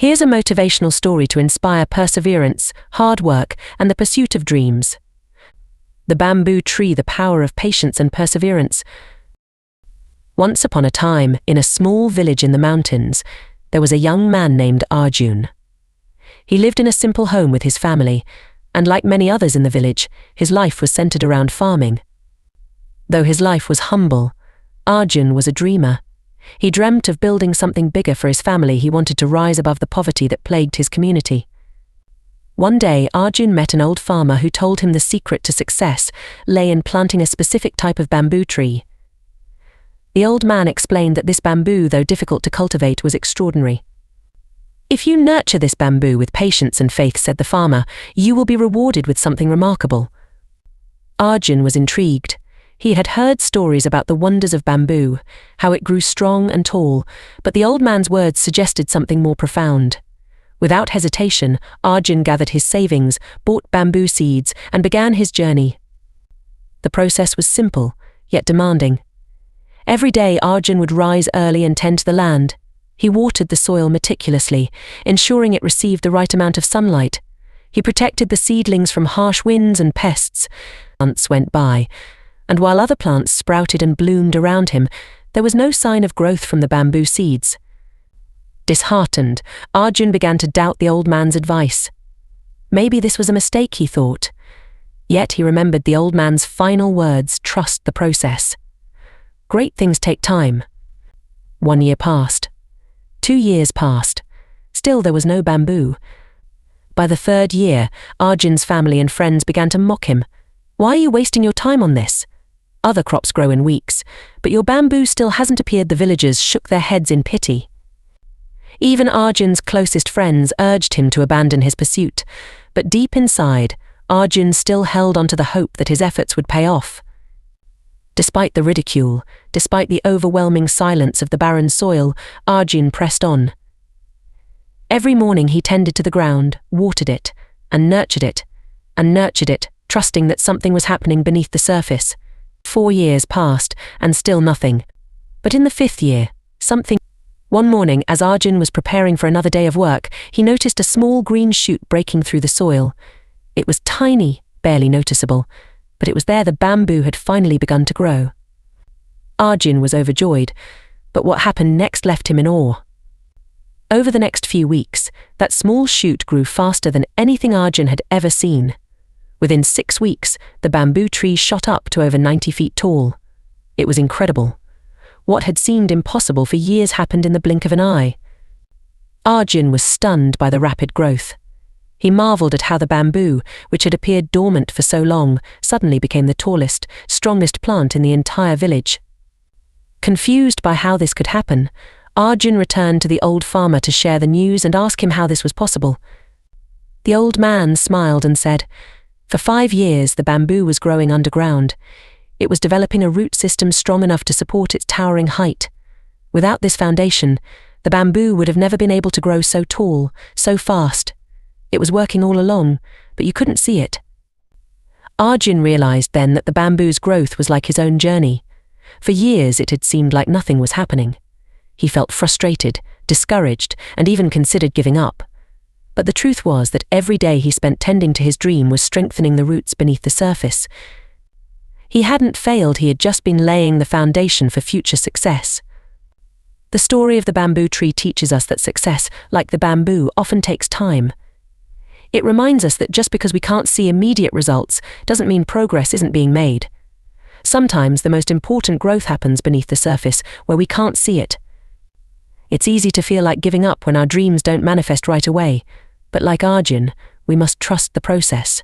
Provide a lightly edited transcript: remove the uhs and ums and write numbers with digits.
Here's a motivational story to inspire perseverance, hard work, and the pursuit of dreams. The bamboo tree, the power of patience and perseverance. Once upon a time, in a small village in the mountains, there was a young man named Arjun. He lived in a simple home with his family, and like many others in the village, his life was centered around farming. Though his life was humble, Arjun was a dreamer. He dreamt of building something bigger for his family. He wanted to rise above the poverty that plagued his community. One day, Arjun met an old farmer who told him the secret to success lay in planting a specific type of bamboo tree. The old man explained that this bamboo, though difficult to cultivate, was extraordinary. "If you nurture this bamboo with patience and faith," said the farmer, "you will be rewarded with something remarkable." Arjun was intrigued. He had heard stories about the wonders of bamboo, how it grew strong and tall, but the old man's words suggested something more profound. Without hesitation, Arjun gathered his savings, bought bamboo seeds, and began his journey. The process was simple, yet demanding. Every day, Arjun would rise early and tend to the land. He watered the soil meticulously, ensuring it received the right amount of sunlight. He protected the seedlings from harsh winds and pests. Months went by, and while other plants sprouted and bloomed around him, there was no sign of growth from the bamboo seeds. Disheartened, Arjun began to doubt the old man's advice. Maybe this was a mistake, he thought. Yet he remembered the old man's final words: trust the process. Great things take time. 1 year passed. 2 years passed. Still there was no bamboo. By the 3rd year, Arjun's family and friends began to mock him. "Why are you wasting your time on this? Other crops grow in weeks, but your bamboo still hasn't appeared." The villagers shook their heads in pity. Even Arjun's closest friends urged him to abandon his pursuit, but deep inside, Arjun still held on to the hope that his efforts would pay off. Despite the ridicule, despite the overwhelming silence of the barren soil, Arjun pressed on. Every morning he tended to the ground, watered it, and nurtured it, trusting that something was happening beneath the surface. 4 years passed, and still nothing. But in the 5th year, something. One morning, as Arjun was preparing for another day of work, he noticed a small green shoot breaking through the soil. It was tiny, barely noticeable, but it was there the bamboo had finally begun to grow. Arjun was overjoyed, but what happened next left him in awe. Over the next few weeks, that small shoot grew faster than anything Arjun had ever seen. Within 6 weeks, the bamboo tree shot up to over 90 feet tall. It was incredible. What had seemed impossible for years happened in the blink of an eye. Arjun was stunned by the rapid growth. He marveled at how the bamboo, which had appeared dormant for so long, suddenly became the tallest, strongest plant in the entire village. Confused by how this could happen, Arjun returned to the old farmer to share the news and ask him how this was possible. The old man smiled and said, "For 5 years the bamboo was growing underground. It was developing a root system strong enough to support its towering height. Without this foundation, the bamboo would have never been able to grow so tall, so fast. It was working all along, but you couldn't see it." Arjun realized then that the bamboo's growth was like his own journey. For years it had seemed like nothing was happening. He felt frustrated, discouraged, and even considered giving up. But the truth was that every day he spent tending to his dream was strengthening the roots beneath the surface. He hadn't failed, he had just been laying the foundation for future success. The story of the bamboo tree teaches us that success, like the bamboo, often takes time. It reminds us that just because we can't see immediate results doesn't mean progress isn't being made. Sometimes the most important growth happens beneath the surface, where we can't see it. It's easy to feel like giving up when our dreams don't manifest right away, but like Arjun, we must trust the process.